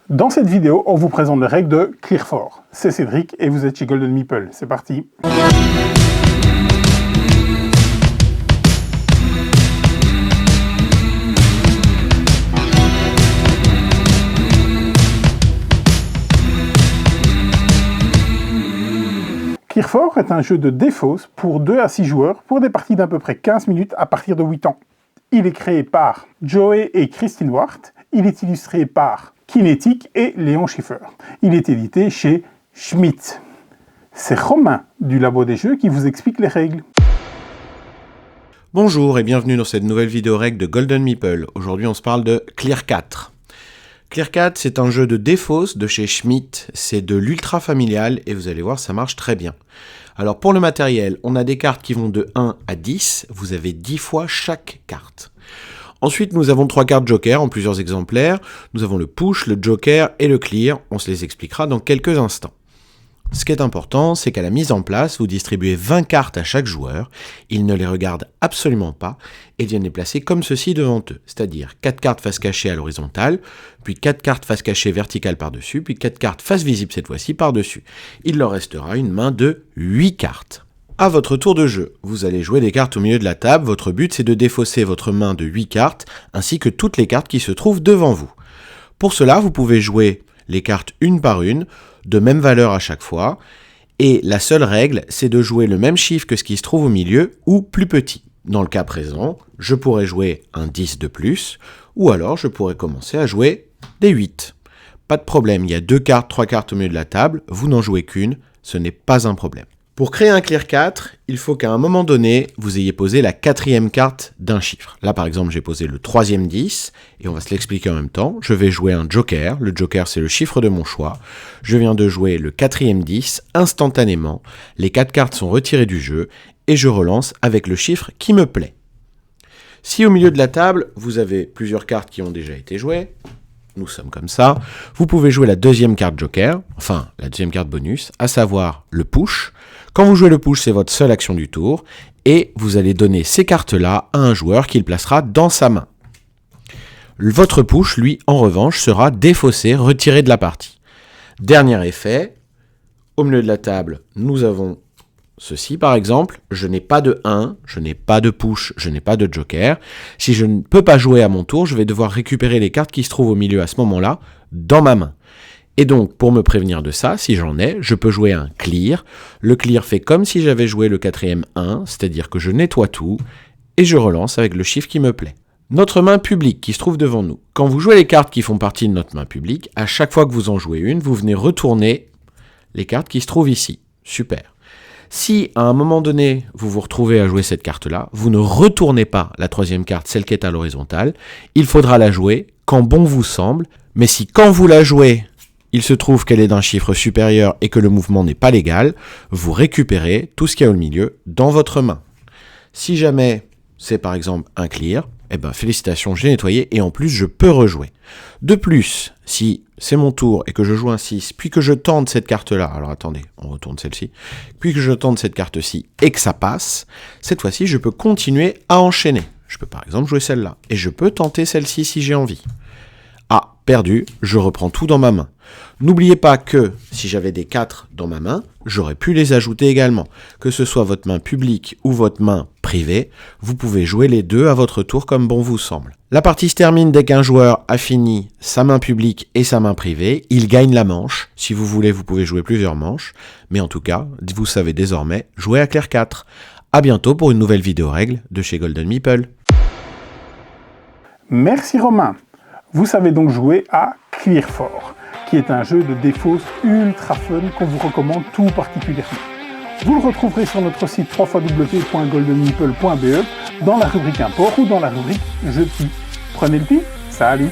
Dans cette vidéo, on vous présente les règles de Clear 4. C'est Cédric et vous êtes chez Golden Meeple. C'est parti. Clear 4 est un jeu de défausse pour 2 à 6 joueurs pour des parties d'à peu près 15 minutes à partir de 8 ans. Il est créé par Joey et Christine Wart. Il est illustré par Kinetic et Léon Schiffer. Il est édité chez Schmidt. C'est Romain du Labo des Jeux qui vous explique les règles. Bonjour et bienvenue dans cette nouvelle vidéo règle de Golden Meeple. Aujourd'hui on se parle de Clear 4. Clear 4 c'est un jeu de défausse de chez Schmidt. C'est de l'ultra familial et vous allez voir ça marche très bien. Alors pour le matériel, on a des cartes qui vont de 1 à 10. Vous avez 10 fois chaque carte. Ensuite, nous avons 3 cartes Joker en plusieurs exemplaires. Nous avons le Push, le Joker et le Clear. On se les expliquera dans quelques instants. Ce qui est important, c'est qu'à la mise en place, vous distribuez 20 cartes à chaque joueur. Ils ne les regardent absolument pas et viennent les placer comme ceci devant eux. C'est-à-dire 4 cartes face cachée à l'horizontale, puis 4 cartes face cachée verticale par-dessus, puis 4 cartes face visible cette fois-ci par-dessus. Il leur restera une main de 8 cartes. À votre tour de jeu, vous allez jouer des cartes au milieu de la table. Votre but, c'est de défausser votre main de 8 cartes, ainsi que toutes les cartes qui se trouvent devant vous. Pour cela, vous pouvez jouer les cartes une par une, de même valeur à chaque fois, et la seule règle, c'est de jouer le même chiffre que ce qui se trouve au milieu, ou plus petit. Dans le cas présent, je pourrais jouer un 10 de plus, ou alors je pourrais commencer à jouer des 8. Pas de problème, il y a 2 cartes, 3 cartes au milieu de la table, vous n'en jouez qu'une, ce n'est pas un problème. Pour créer un Clear 4, il faut qu'à un moment donné, vous ayez posé la 4e carte d'un chiffre. Là, par exemple, j'ai posé le 3e 10, et on va se l'expliquer en même temps. Je vais jouer un Joker. Le Joker, c'est le chiffre de mon choix. Je viens de jouer le 4e 10 instantanément. Les 4 cartes sont retirées du jeu, et je relance avec le chiffre qui me plaît. Si au milieu de la table, vous avez plusieurs cartes qui ont déjà été jouées, nous sommes comme ça, vous pouvez jouer la 2e carte Joker, enfin la 2e carte bonus, à savoir le Push. Quand vous jouez le Push, c'est votre seule action du tour, et vous allez donner ces cartes-là à un joueur qui le placera dans sa main. Votre Push, lui, en revanche, sera défaussé, retiré de la partie. Dernier effet, au milieu de la table, nous avons ceci par exemple, je n'ai pas de 1, je n'ai pas de Push, je n'ai pas de Joker. Si je ne peux pas jouer à mon tour, je vais devoir récupérer les cartes qui se trouvent au milieu à ce moment-là, dans ma main. Et donc, pour me prévenir de ça, si j'en ai, je peux jouer un Clear. Le Clear fait comme si j'avais joué le 4e 1, c'est-à-dire que je nettoie tout, et je relance avec le chiffre qui me plaît. Notre main publique qui se trouve devant nous. Quand vous jouez les cartes qui font partie de notre main publique, à chaque fois que vous en jouez une, vous venez retourner les cartes qui se trouvent ici. Super. Si, à un moment donné, vous vous retrouvez à jouer cette carte-là, vous ne retournez pas la 3e carte, celle qui est à l'horizontale. Il faudra la jouer quand bon vous semble. Mais si, quand vous la jouez, il se trouve qu'elle est d'un chiffre supérieur et que le mouvement n'est pas légal, vous récupérez tout ce qu'il y a au milieu dans votre main. Si jamais c'est par exemple un Clear, eh ben félicitations, j'ai nettoyé et en plus je peux rejouer. De plus, si c'est mon tour et que je joue un 6, puis que je tente cette carte-là, alors attendez, on retourne celle-ci, puis que je tente cette carte-ci et que ça passe, cette fois-ci je peux continuer à enchaîner. Je peux par exemple jouer celle-là et je peux tenter celle-ci si j'ai envie. Ah, perdu, je reprends tout dans ma main. N'oubliez pas que si j'avais des 4 dans ma main, j'aurais pu les ajouter également. Que ce soit votre main publique ou votre main privée, vous pouvez jouer les deux à votre tour comme bon vous semble. La partie se termine dès qu'un joueur a fini sa main publique et sa main privée. Il gagne la manche. Si vous voulez, vous pouvez jouer plusieurs manches. Mais en tout cas, vous savez désormais jouer à Clear 4. A bientôt pour une nouvelle vidéo règle de chez Golden Meeple. Merci Romain. Vous savez donc jouer à Clear 4, qui est un jeu de défausse ultra fun qu'on vous recommande tout particulièrement. Vous le retrouverez sur notre site www.goldenmeeple.be dans la rubrique import ou dans la rubrique je plie. Prenez le pli, salut!